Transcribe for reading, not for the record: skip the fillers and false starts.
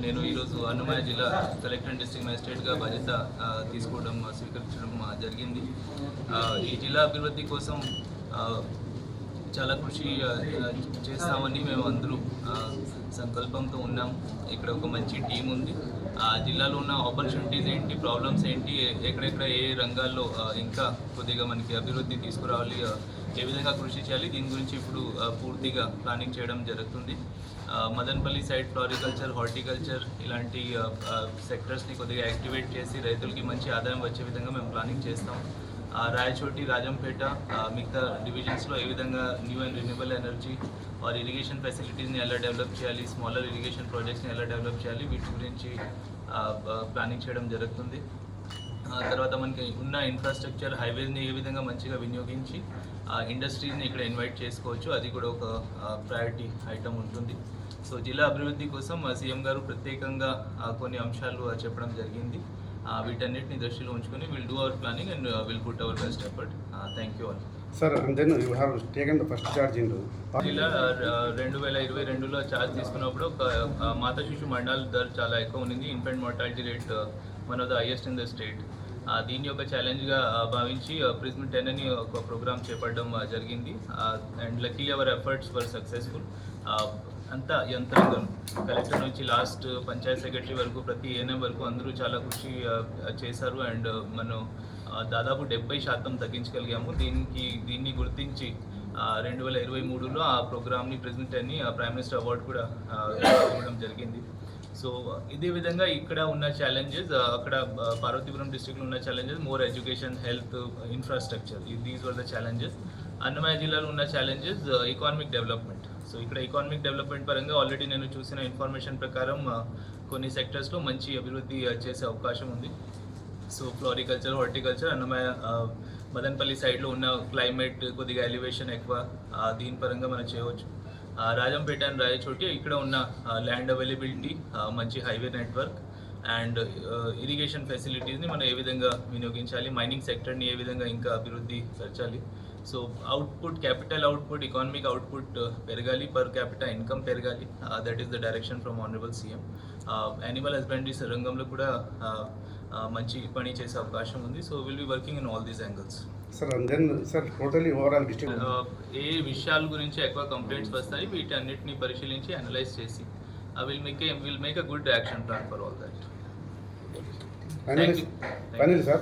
నేను ఈరోజు అన్నమయ్య జిల్లా కలెక్టర్ డిస్ట్రిక్ట్ మ్యాజిస్ట్రేట్గా బాధ్యత తీసుకోవడం స్వీకరించడం జరిగింది. ఈ జిల్లా అభివృద్ధి కోసం చాలా కృషి చేస్తామని మేము అందరూ సంకల్పంతో ఉన్నాం. ఇక్కడ ఒక మంచి టీం ఉంది. జిల్లాలో ఉన్న ఆపర్చునిటీస్ ఏంటి, ప్రాబ్లమ్స్ ఏంటి, ఎక్కడెక్కడ ఏ రంగాల్లో ఇంకా కొద్దిగా మనకి అభివృద్ధి తీసుకురావాలి, ఏ విధంగా కృషి చేయాలి, దీని గురించి ఇప్పుడు పూర్తిగా ప్లానింగ్ చేయడం జరుగుతుంది. మదనపల్లి సైడ్ ఫ్లోరికల్చర్, హార్టికల్చర్ ఇలాంటి సెక్టర్స్ని కొద్దిగా యాక్టివేట్ చేసి రైతులకి మంచి ఆదాయం వచ్చే విధంగా మేము ప్లానింగ్ చేస్తాం. రాయచోటి, రాజంపేట మిగతా డివిజన్స్లో ఏ విధంగా new and renewable energy or irrigation ఫెసిలిటీస్ని ఎలా డెవలప్ చేయాలి, స్మాలర్ ఇరిగేషన్ ప్రాజెక్ట్స్ని ఎలా డెవలప్ చేయాలి, వీటి గురించి ప్లానింగ్ చేయడం జరుగుతుంది. తర్వాత మనకి ఉన్న ఇన్ఫ్రాస్ట్రక్చర్, హైవేస్ని ఏ విధంగా మంచిగా వినియోగించి ఇండస్ట్రీస్ని ఇక్కడ ఇన్వైట్ చేసుకోవచ్చు, అది కూడా ఒక ప్రయారిటీ ఐటమ్ ఉంటుంది. సో జిల్లా అభివృద్ధి కోసం సీఎం గారు ప్రత్యేకంగా కొన్ని అంశాలు చెప్పడం జరిగింది. వీటన్నిటిని దృష్టిలో ఉంచుకొని will do our planning and will put our best effort. Thank you all. Sir, and then you have taken the first charge in జిల్లా 2022లో ఛార్జ్ తీసుకున్నప్పుడు మాతా శిశు మరణాల దర చాలా ఎక్కువ ఉంది. Infant mortality rate one of the highest in the state. దీన్ని ఒక ఛాలెంజ్గా భావించి ప్రిజ్మ్ 10 అని ఒక ప్రోగ్రామ్ చేపట్టడం జరిగింది. And luckily our efforts were successful. అంతా యంత్రాంగం కలెక్టర్ నుంచి లాస్ట్ పంచాయత్ సెక్రటరీ వరకు ప్రతి ఏఎన్ఎం వరకు అందరూ చాలా కృషి చేశారు. అండ్ మనం దాదాపు 70% తగ్గించగలిగాము. దీన్ని గుర్తించి 2023లో ఆ ప్రోగ్రామ్ని ప్రిజ్మ్ 10ని ప్రైమ్ మినిస్టర్ అవార్డు కూడా ఇవ్వడం జరిగింది. సో ఇదే విధంగా ఇక్కడ ఉన్న ఛాలెంజెస్, అక్కడ పార్వతీపురం డిస్ట్రిక్ట్లో ఉన్న challenges more education, health, infrastructure, these were the challenges. Annamayya జిల్లాలో ఉన్న ఛాలెంజెస్ ఎకనామిక్ డెవలప్మెంట్. సో ఇక్కడ ఎకనామిక్ డెవలప్మెంట్ పరంగా ఆల్రెడీ నేను చూసిన ఇన్ఫర్మేషన్ ప్రకారం కొన్ని సెక్టర్స్లో మంచి అభివృద్ధి చేసే అవకాశం ఉంది. So floriculture, horticulture, Annamayya Madanapalle సైడ్లో ఉన్న క్లైమేట్ కొద్దిగా ఎలివేషన్ ఎక్కువ, దీని పరంగా మనం చేయవచ్చు. రాజంపేట అండ్ రాయచోటి ఇక్కడ ఉన్న ల్యాండ్ అవైలబిలిటీ, మంచి హైవే నెట్వర్క్ అండ్ ఇరిగేషన్ ఫెసిలిటీస్ని మనం ఏ విధంగా వినియోగించాలి, మైనింగ్ సెక్టర్ని ఏ విధంగా ఇంకా అభివృద్ధి పరచాలి. So output, capital output, economic output పెరగాలి, పర్ క్యాపిటల్ ఇన్కమ్ పెరగాలి. That is the direction from honourable CM. Animal husbandry రంగంలో కూడా మంచి పని చేసే అవకాశం ఉంది. So will be working in all these angles. Sir, and then sir totally overall district ఏ విషయాల గురించి ఎక్కువ కంప్లైంట్స్ వస్తాయి వీటన్నిటిని పరిశీలించి అనలైజ్ చేసి will make a good action plan for all that. Finally, sir.